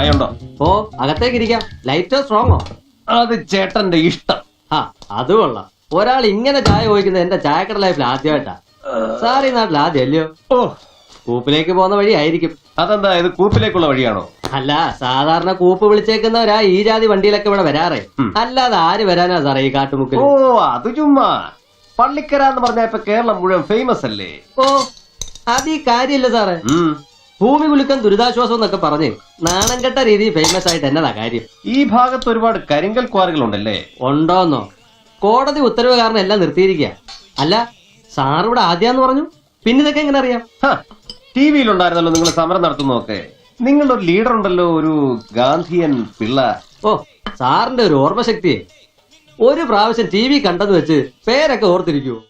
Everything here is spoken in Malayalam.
ചായ ഉണ്ടോ? ഓ അകത്തേക്ക് ഇരിക്കാം. ലൈറ്റോ സ്ട്രോങ്ങോ? അത് ചേട്ടന്റെ ഇഷ്ടം. ആ അത് കൊള്ളാം. ഒരാൾ ഇങ്ങനെ ചായ ചോദിക്കുന്നത് എന്റെ ചായക്കട ലൈഫിൽ ആദ്യമായിട്ടാ. സാർ ഈ നാട്ടിൽ ആദ്യം അല്ലയോ? ഓ, കൂപ്പിലേക്ക് പോകുന്ന വഴി ആയിരിക്കും. അതെന്താ, ഇത് കൂപ്പിലേക്കുള്ള വഴിയാണോ? അല്ല, സാധാരണ കൂപ്പ് വിളിച്ചേക്കുന്നവരാ ഈ ജാതി വണ്ടിയിലൊക്കെ ഇവിടെ വരാറേ. അല്ലാതെ ആര് വരാനാ സാറേ ഈ കാട്ടുമുക്കിൽ? ഓ, അത് ചുമ്മാ. പള്ളിക്കര എന്ന് പറഞ്ഞ ഇപ്പൊ കേരളം മുഴുവൻ ഫേമസ് അല്ലേ? ഓ അത് ഈ കാര്യമില്ല സാറേ. ഭൂമി കുലുക്കം ദുരിതാശ്വാസം എന്നൊക്കെ പറഞ്ഞ് നാണം കെട്ട രീതിയിൽ ഫേമസ് ആയിട്ട് എന്നതാ കാര്യം? ഈ ഭാഗത്ത് ഒരുപാട് കരിങ്കൽ ക്വാറികൾ ഉണ്ടല്ലേ? ഉണ്ടോന്നോ? കോടതി ഉത്തരവ് കാരണം എല്ലാം നിർത്തിയിരിക്കുക. അല്ല, സാർ ഇവിടെ ആദ്യാന്ന് പറഞ്ഞു, പിന്നെ ഇതൊക്കെ എങ്ങനെ അറിയാം? ടി വിയിലുണ്ടായിരുന്നല്ലോ നിങ്ങൾ സമരം നടത്തുന്നതൊക്കെ. നിങ്ങളുടെ ഒരു ലീഡർ ഉണ്ടല്ലോ, ഒരു ഗാന്ധിയൻ പിള്ള. ഓ, സാറിന്റെ ഒരു ഓർമ്മശക്തിയെ. ഒരു പ്രാവശ്യം ടി വി കണ്ടെന്ന് വെച്ച് പേരൊക്കെ ഓർത്തിരിക്കുവോ?